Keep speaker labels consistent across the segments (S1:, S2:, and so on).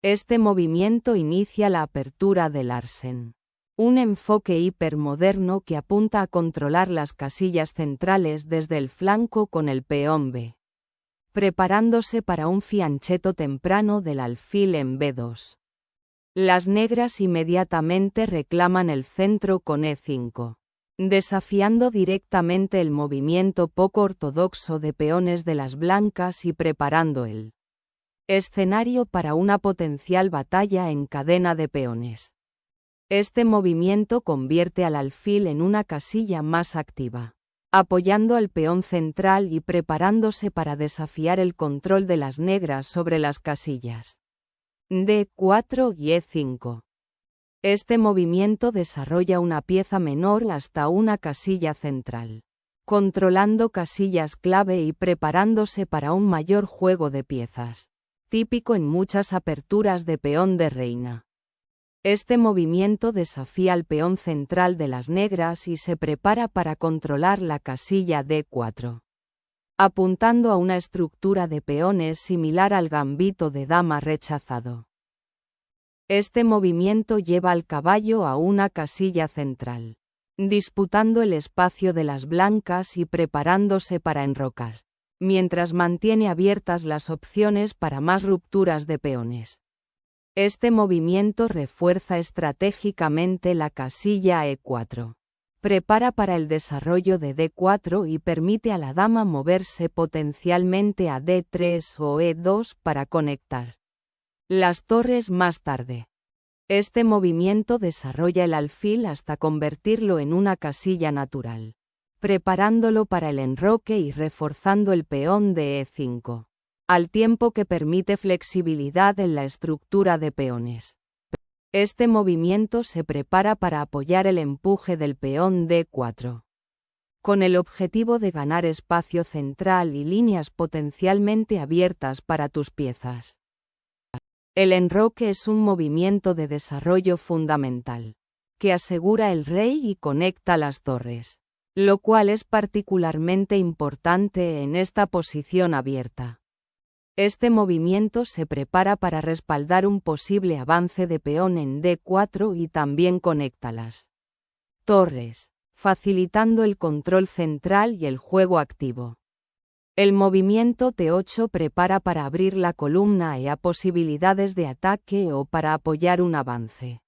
S1: Este movimiento inicia la apertura de Larsen. Un enfoque hipermoderno que apunta a controlar las casillas centrales desde el flanco con el peón B, preparándose para un fianchetto temprano del alfil en B2. Las negras inmediatamente reclaman el centro con E5, desafiando directamente el movimiento poco ortodoxo de peones de las blancas y preparando el escenario para una potencial batalla en cadena de peones. Este movimiento convierte al alfil en una casilla más activa, apoyando al peón central y preparándose para desafiar el control de las negras sobre las casillas D4 y E5. Este movimiento desarrolla una pieza menor hasta una casilla central, controlando casillas clave y preparándose para un mayor juego de piezas, típico en muchas aperturas de peón de reina. Este movimiento desafía al peón central de las negras y se prepara para controlar la casilla D4, apuntando a una estructura de peones similar al gambito de dama rechazado. Este movimiento lleva al caballo a una casilla central, disputando el espacio de las blancas y preparándose para enrocar, mientras mantiene abiertas las opciones para más rupturas de peones. Este movimiento refuerza estratégicamente la casilla E4. Prepara para el desarrollo de D4 y permite a la dama moverse potencialmente a D3 o E2 para conectar las torres más tarde. Este movimiento desarrolla el alfil hasta convertirlo en una casilla natural, preparándolo para el enroque y reforzando el peón de E5, al tiempo que permite flexibilidad en la estructura de peones. Este movimiento se prepara para apoyar el empuje del peón D4, con el objetivo de ganar espacio central y líneas potencialmente abiertas para tus piezas. El enroque es un movimiento de desarrollo fundamental, que asegura el rey y conecta las torres, lo cual es particularmente importante en esta posición abierta. Este movimiento se prepara para respaldar un posible avance de peón en D4 y también conecta las torres, facilitando el control central y el juego activo. El movimiento T8 prepara para abrir la columna E a posibilidades de ataque o para apoyar un avance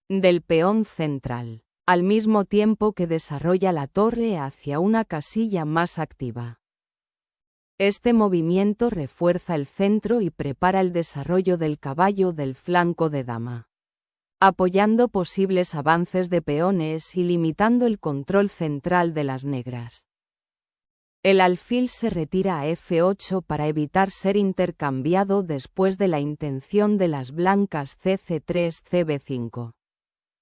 S1: del peón central, al mismo tiempo que desarrolla la torre hacia una casilla más activa. Este movimiento refuerza el centro y prepara el desarrollo del caballo del flanco de dama, apoyando posibles avances de peones y limitando el control central de las negras. El alfil se retira a F8 para evitar ser intercambiado después de la intención de las blancas CC3-CB5,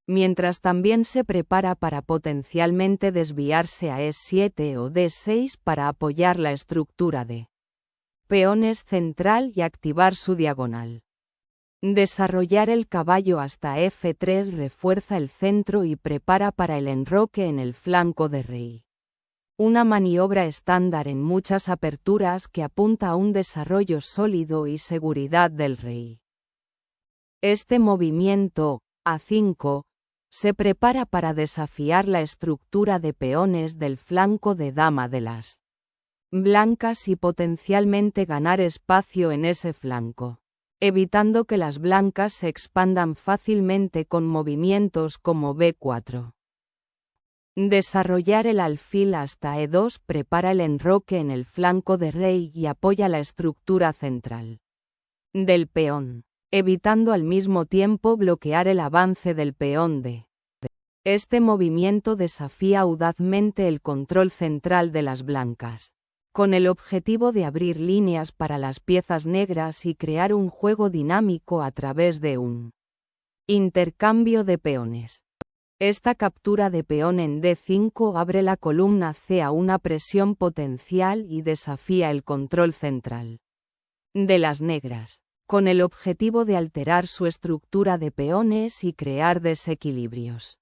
S1: mientras también se prepara para potencialmente desviarse a E7 o D6 para apoyar la estructura de peones central y activar su diagonal. Desarrollar el caballo hasta F3 refuerza el centro y prepara para el enroque en el flanco de rey. Una maniobra estándar en muchas aperturas que apunta a un desarrollo sólido y seguridad del rey. Este movimiento, A5, se prepara para desafiar la estructura de peones del flanco de dama de las blancas y potencialmente ganar espacio en ese flanco, evitando que las blancas se expandan fácilmente con movimientos como B4. Desarrollar el alfil hasta E2 prepara el enroque en el flanco de rey y apoya la estructura central del peón, evitando al mismo tiempo bloquear el avance del peón D. Este movimiento desafía audazmente el control central de las blancas, con el objetivo de abrir líneas para las piezas negras y crear un juego dinámico a través de un intercambio de peones. Esta captura de peón en D5 abre la columna C a una presión potencial y desafía el control central de las negras, con el objetivo de alterar su estructura de peones y crear desequilibrios.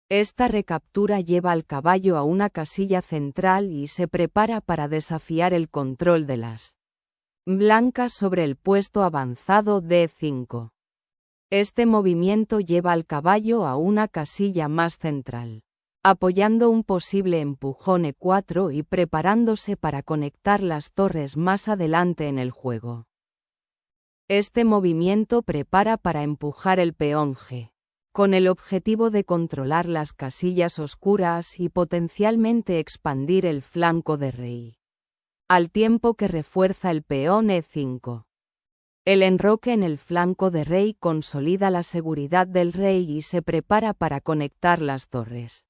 S1: Esta recaptura lleva al caballo a una casilla central y se prepara para desafiar el control de las blancas sobre el puesto avanzado D5. Este movimiento lleva al caballo a una casilla más central, apoyando un posible empujón E4 y preparándose para conectar las torres más adelante en el juego. Este movimiento prepara para empujar el peón G, con el objetivo de controlar las casillas oscuras y potencialmente expandir el flanco de rey, al tiempo que refuerza el peón E5. El enroque en el flanco de rey consolida la seguridad del rey y se prepara para conectar las torres.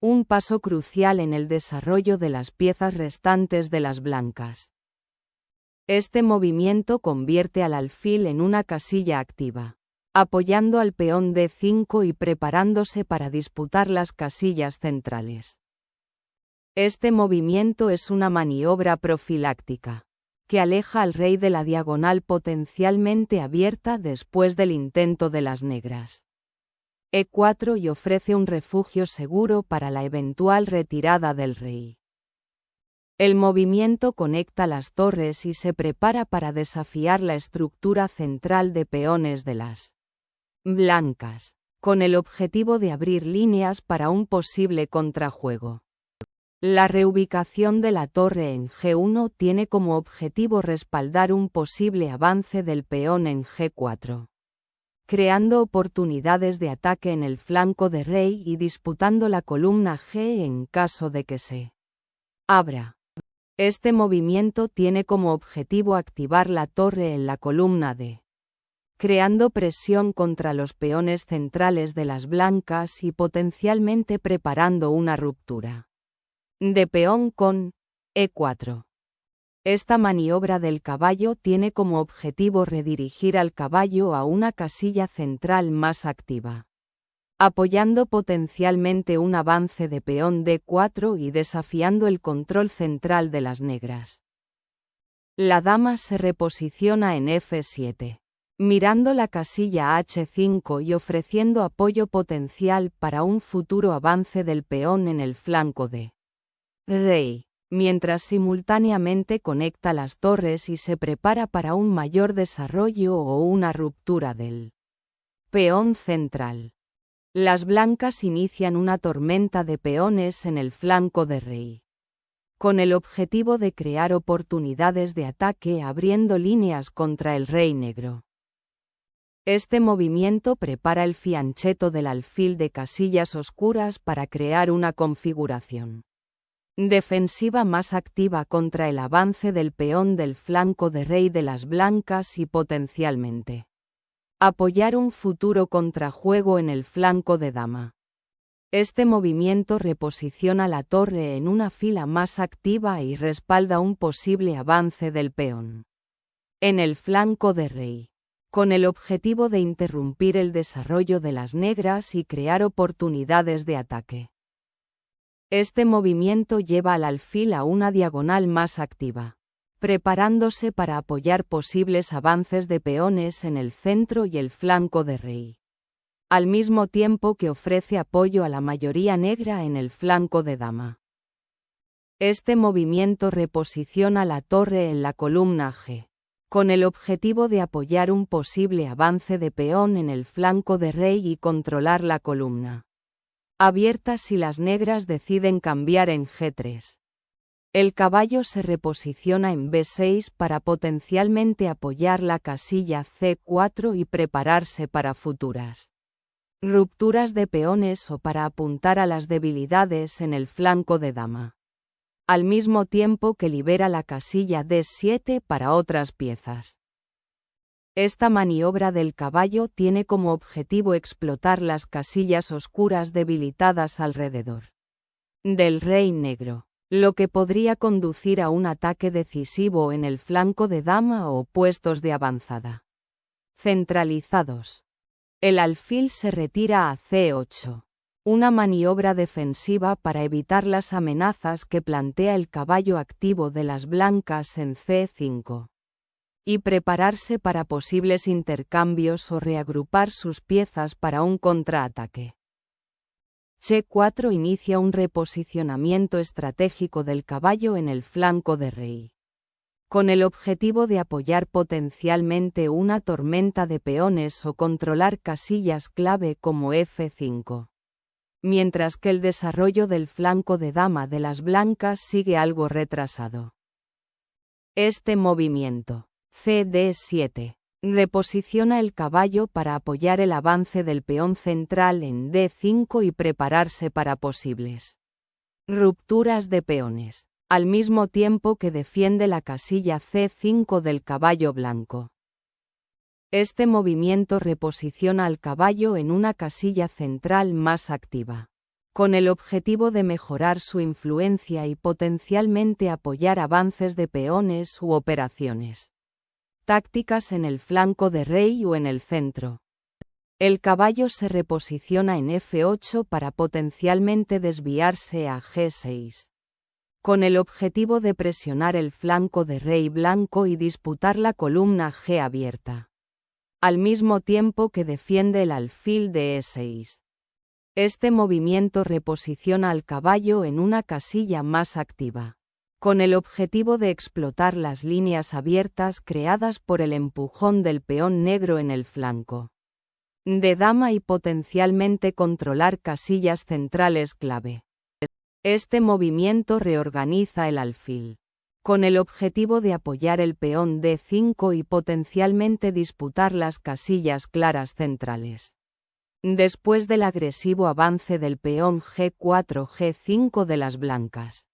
S1: Un paso crucial en el desarrollo de las piezas restantes de las blancas. Este movimiento convierte al alfil en una casilla activa, apoyando al peón D5 y preparándose para disputar las casillas centrales. Este movimiento es una maniobra profiláctica, que aleja al rey de la diagonal potencialmente abierta después del intento de las negras. E4 y ofrece un refugio seguro para la eventual retirada del rey. El movimiento conecta las torres y se prepara para desafiar la estructura central de peones de las blancas, con el objetivo de abrir líneas para un posible contrajuego. La reubicación de la torre en G1 tiene como objetivo respaldar un posible avance del peón en G4, creando oportunidades de ataque en el flanco de rey y disputando la columna G en caso de que se abra. Este movimiento tiene como objetivo activar la torre en la columna D, creando presión contra los peones centrales de las blancas y potencialmente preparando una ruptura de peón con E4. Esta maniobra del caballo tiene como objetivo redirigir al caballo a una casilla central más activa, apoyando potencialmente un avance de peón D4 y desafiando el control central de las negras. La dama se reposiciona en F7, mirando la casilla H5 y ofreciendo apoyo potencial para un futuro avance del peón en el flanco de rey, mientras simultáneamente conecta las torres y se prepara para un mayor desarrollo o una ruptura del peón central. Las blancas inician una tormenta de peones en el flanco de rey, con el objetivo de crear oportunidades de ataque abriendo líneas contra el rey negro. Este movimiento prepara el fianchetto del alfil de casillas oscuras para crear una configuración defensiva más activa contra el avance del peón del flanco de rey de las blancas y potencialmente apoyar un futuro contrajuego en el flanco de dama. Este movimiento reposiciona la torre en una fila más activa y respalda un posible avance del peón en el flanco de rey, con el objetivo de interrumpir el desarrollo de las negras y crear oportunidades de ataque. Este movimiento lleva al alfil a una diagonal más activa, preparándose para apoyar posibles avances de peones en el centro y el flanco de rey, al mismo tiempo que ofrece apoyo a la mayoría negra en el flanco de dama. Este movimiento reposiciona la torre en la columna G, con el objetivo de apoyar un posible avance de peón en el flanco de rey y controlar la columna abierta si las negras deciden cambiar en G3. El caballo se reposiciona en B6 para potencialmente apoyar la casilla C4 y prepararse para futuras rupturas de peones o para apuntar a las debilidades en el flanco de dama, al mismo tiempo que libera la casilla D7 para otras piezas. Esta maniobra del caballo tiene como objetivo explotar las casillas oscuras debilitadas alrededor del rey negro, lo que podría conducir a un ataque decisivo en el flanco de dama o puestos de avanzada centralizados. El alfil se retira a C8, una maniobra defensiva para evitar las amenazas que plantea el caballo activo de las blancas en C5. Y prepararse para posibles intercambios o reagrupar sus piezas para un contraataque. G4 inicia un reposicionamiento estratégico del caballo en el flanco de rey, con el objetivo de apoyar potencialmente una tormenta de peones o controlar casillas clave como F5. Mientras que el desarrollo del flanco de dama de las blancas sigue algo retrasado. Este movimiento, CD7, reposiciona el caballo para apoyar el avance del peón central en D5 y prepararse para posibles rupturas de peones, al mismo tiempo que defiende la casilla C5 del caballo blanco. Este movimiento reposiciona al caballo en una casilla central más activa, con el objetivo de mejorar su influencia y potencialmente apoyar avances de peones u operaciones tácticas en el flanco de rey o en el centro. El caballo se reposiciona en F8 para potencialmente desviarse a G6, con el objetivo de presionar el flanco de rey blanco y disputar la columna G abierta, al mismo tiempo que defiende el alfil de E6. Este movimiento reposiciona al caballo en una casilla más activa, con el objetivo de explotar las líneas abiertas creadas por el empujón del peón negro en el flanco de dama y potencialmente controlar casillas centrales clave. Este movimiento reorganiza el alfil, con el objetivo de apoyar el peón D5 y potencialmente disputar las casillas claras centrales. Después del agresivo avance del peón G4-G5 de las blancas.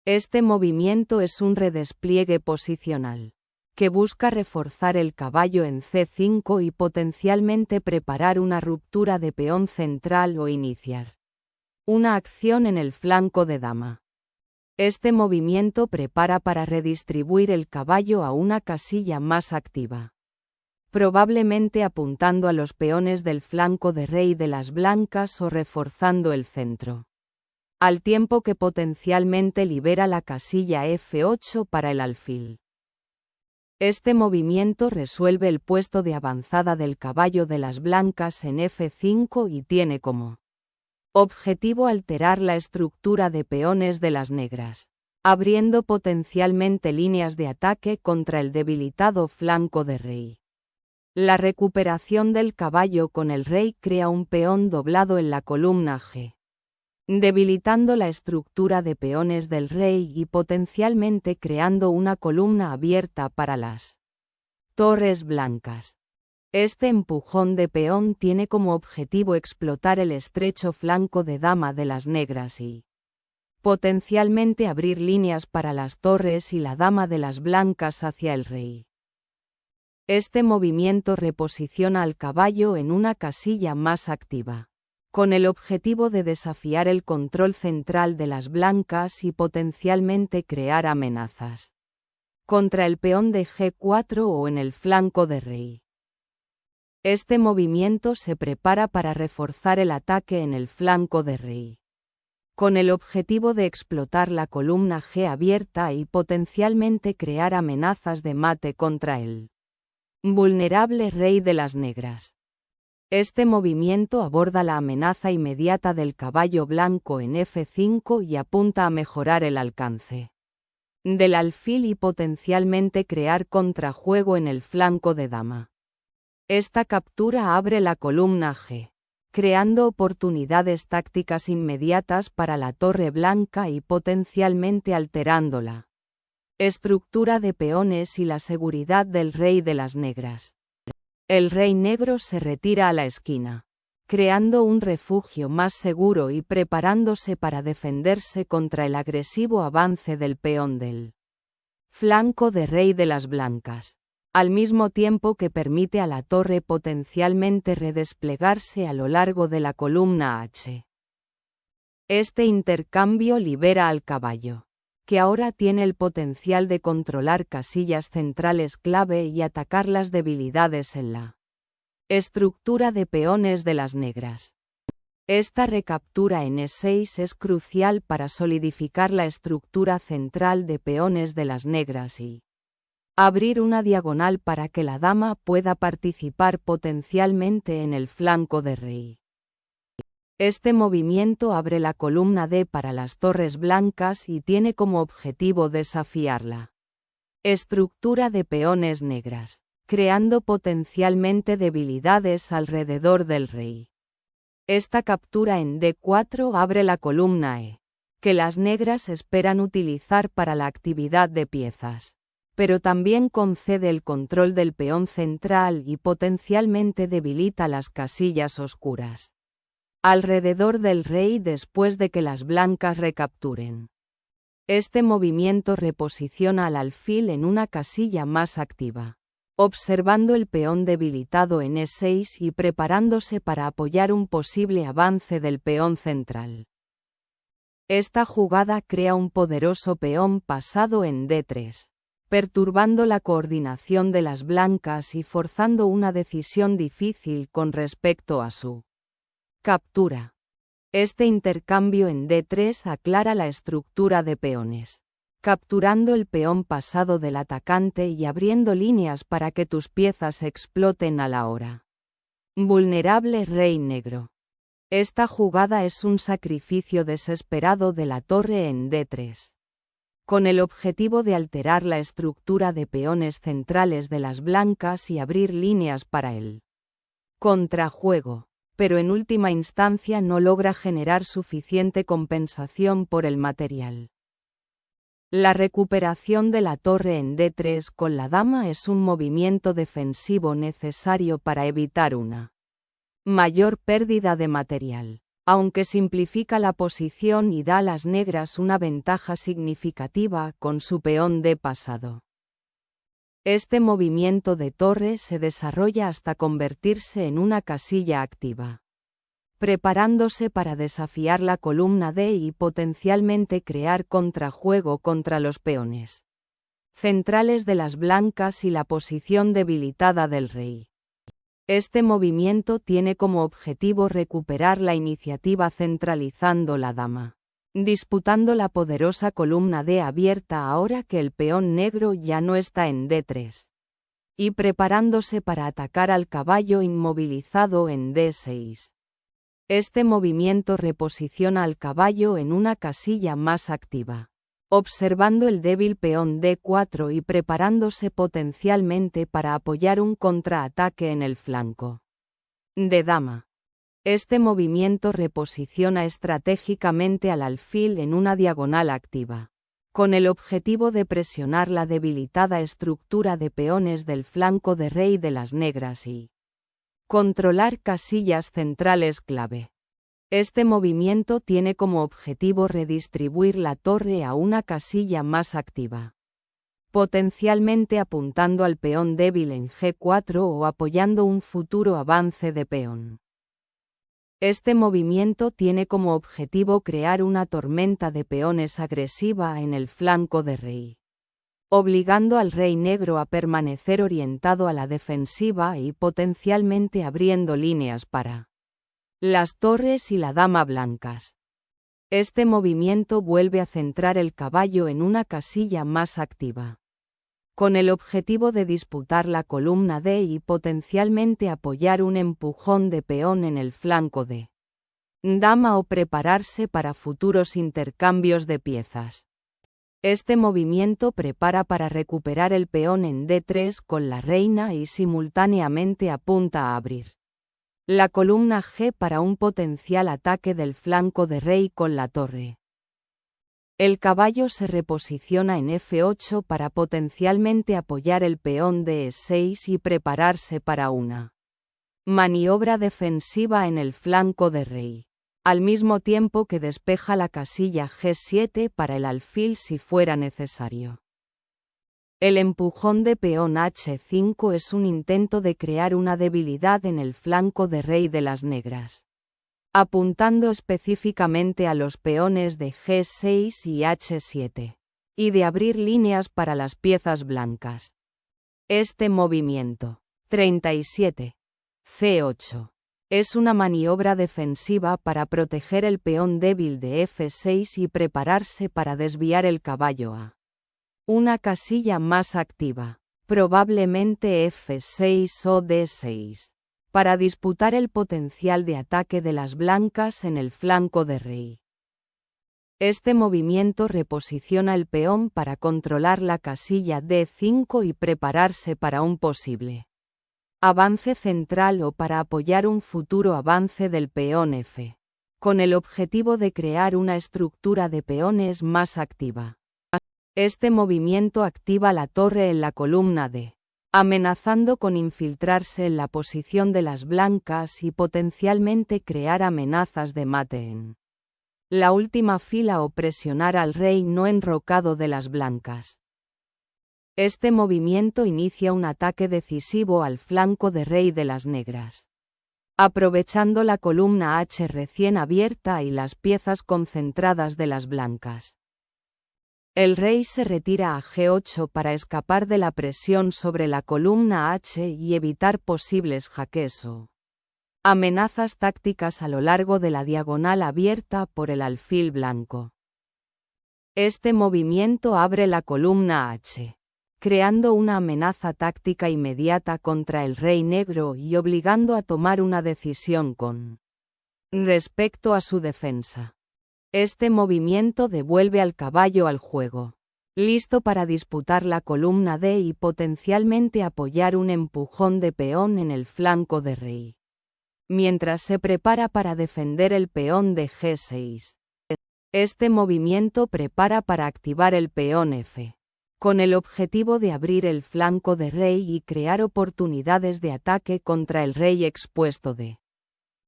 S1: Este movimiento es un redespliegue posicional, que busca reforzar el caballo en C5 y potencialmente preparar una ruptura de peón central o iniciar una acción en el flanco de dama. Este movimiento prepara para redistribuir el caballo a una casilla más activa, probablemente apuntando a los peones del flanco de rey de las blancas o reforzando el centro, al tiempo que potencialmente libera la casilla F8 para el alfil. Este movimiento resuelve el puesto de avanzada del caballo de las blancas en F5 y tiene como objetivo alterar la estructura de peones de las negras, abriendo potencialmente líneas de ataque contra el debilitado flanco de rey. La recuperación del caballo con el rey crea un peón doblado en la columna G, debilitando la estructura de peones del rey y potencialmente creando una columna abierta para las torres blancas. Este empujón de peón tiene como objetivo explotar el estrecho flanco de dama de las negras y potencialmente abrir líneas para las torres y la dama de las blancas hacia el rey. Este movimiento reposiciona al caballo en una casilla más activa, con el objetivo de desafiar el control central de las blancas y potencialmente crear amenazas contra el peón de G4 o en el flanco de rey. Este movimiento se prepara para reforzar el ataque en el flanco de rey, con el objetivo de explotar la columna G abierta y potencialmente crear amenazas de mate contra el vulnerable rey de las negras. Este movimiento aborda la amenaza inmediata del caballo blanco en F5 y apunta a mejorar el alcance del alfil y potencialmente crear contrajuego en el flanco de dama. Esta captura abre la columna G, creando oportunidades tácticas inmediatas para la torre blanca y potencialmente alterando la estructura de peones y la seguridad del rey de las negras. El rey negro se retira a la esquina, creando un refugio más seguro y preparándose para defenderse contra el agresivo avance del peón del flanco de rey de las blancas, al mismo tiempo que permite a la torre potencialmente redesplegarse a lo largo de la columna H. Este intercambio libera al caballo, que ahora tiene el potencial de controlar casillas centrales clave y atacar las debilidades en la estructura de peones de las negras. Esta recaptura en E6 es crucial para solidificar la estructura central de peones de las negras y abrir una diagonal para que la dama pueda participar potencialmente en el flanco de rey. Este movimiento abre la columna D para las torres blancas y tiene como objetivo desafiarla Estructura de peones negras, creando potencialmente debilidades alrededor del rey. Esta captura en D4 abre la columna E, que las negras esperan utilizar para la actividad de piezas, pero también concede el control del peón central y potencialmente debilita las casillas oscuras alrededor del rey después de que las blancas recapturen. Este movimiento reposiciona al alfil en una casilla más activa, observando el peón debilitado en E6 y preparándose para apoyar un posible avance del peón central. Esta jugada crea un poderoso peón pasado en D3, perturbando la coordinación de las blancas y forzando una decisión difícil con respecto a su captura. Este intercambio en D3 aclara la estructura de peones, capturando el peón pasado del atacante y abriendo líneas para que tus piezas exploten a la hora. Vulnerable rey negro. Esta jugada es un sacrificio desesperado de la torre en D3, con el objetivo de alterar la estructura de peones centrales de las blancas y abrir líneas para el contrajuego, pero en última instancia no logra generar suficiente compensación por el material. La recuperación de la torre en D3 con la dama es un movimiento defensivo necesario para evitar una mayor pérdida de material, aunque simplifica la posición y da a las negras una ventaja significativa con su peón D pasado. Este movimiento de torre se desarrolla hasta convertirse en una casilla activa, preparándose para desafiar la columna D y potencialmente crear contrajuego contra los peones centrales de las blancas y la posición debilitada del rey. Este movimiento tiene como objetivo recuperar la iniciativa centralizando la dama, disputando la poderosa columna D abierta ahora que el peón negro ya no está en D3, y preparándose para atacar al caballo inmovilizado en D6. Este movimiento reposiciona al caballo en una casilla más activa, observando el débil peón D4 y preparándose potencialmente para apoyar un contraataque en el flanco de dama. Este movimiento reposiciona estratégicamente al alfil en una diagonal activa, con el objetivo de presionar la debilitada estructura de peones del flanco de rey de las negras y controlar casillas centrales clave. Este movimiento tiene como objetivo redistribuir la torre a una casilla más activa, potencialmente apuntando al peón débil en G4 o apoyando un futuro avance de peón. Este movimiento tiene como objetivo crear una tormenta de peones agresiva en el flanco de rey, obligando al rey negro a permanecer orientado a la defensiva y potencialmente abriendo líneas para las torres y la dama blancas. Este movimiento vuelve a centrar el caballo en una casilla más activa, con el objetivo de disputar la columna D y potencialmente apoyar un empujón de peón en el flanco de dama o prepararse para futuros intercambios de piezas. Este movimiento prepara para recuperar el peón en D3 con la reina y simultáneamente apunta a abrir la columna G para un potencial ataque del flanco de rey con la torre. El caballo se reposiciona en F8 para potencialmente apoyar el peón de E6 y prepararse para una maniobra defensiva en el flanco de rey, al mismo tiempo que despeja la casilla G7 para el alfil si fuera necesario. El empujón de peón H5 es un intento de crear una debilidad en el flanco de rey de las negras, apuntando específicamente a los peones de G6 y H7, y de abrir líneas para las piezas blancas. Este movimiento, 37, C8, es una maniobra defensiva para proteger el peón débil de F6 y prepararse para desviar el caballo a una casilla más activa, probablemente F6 o D6. Para disputar el potencial de ataque de las blancas en el flanco de rey. Este movimiento reposiciona el peón para controlar la casilla D5 y prepararse para un posible avance central o para apoyar un futuro avance del peón F, con el objetivo de crear una estructura de peones más activa. Este movimiento activa la torre en la columna D, amenazando con infiltrarse en la posición de las blancas y potencialmente crear amenazas de mate en la última fila o presionar al rey no enrocado de las blancas. Este movimiento inicia un ataque decisivo al flanco de rey de las negras, aprovechando la columna H recién abierta y las piezas concentradas de las blancas. El rey se retira a G8 para escapar de la presión sobre la columna H y evitar posibles jaques o amenazas tácticas a lo largo de la diagonal abierta por el alfil blanco. Este movimiento abre la columna H, creando una amenaza táctica inmediata contra el rey negro y obligando a tomar una decisión con respecto a su defensa. Este movimiento devuelve al caballo al juego, listo para disputar la columna D y potencialmente apoyar un empujón de peón en el flanco de rey, mientras se prepara para defender el peón de G6. Este movimiento prepara para activar el peón F, con el objetivo de abrir el flanco de rey y crear oportunidades de ataque contra el rey expuesto de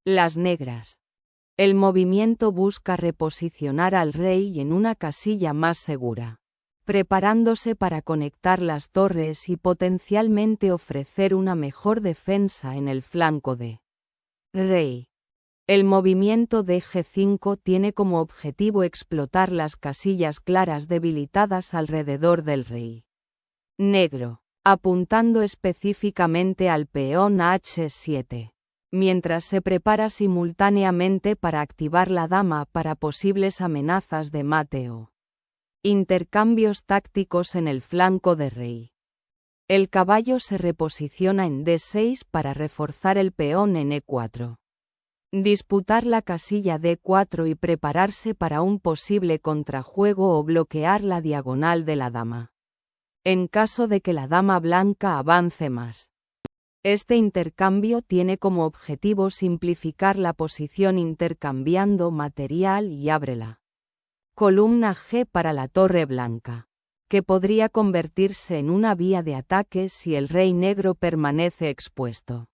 S1: las negras. El movimiento busca reposicionar al rey en una casilla más segura, preparándose para conectar las torres y potencialmente ofrecer una mejor defensa en el flanco de rey. El movimiento de G5 tiene como objetivo explotar las casillas claras debilitadas alrededor del rey negro, apuntando específicamente al peón H7, mientras se prepara simultáneamente para activar la dama para posibles amenazas de mate o intercambios tácticos en el flanco de rey. El caballo se reposiciona en D6 para reforzar el peón en E4. Disputar la casilla D4 y prepararse para un posible contrajuego o bloquear la diagonal de la dama, en caso de que la dama blanca avance más. Este intercambio tiene como objetivo simplificar la posición intercambiando material y abre la columna G para la torre blanca, que podría convertirse en una vía de ataque si el rey negro permanece expuesto.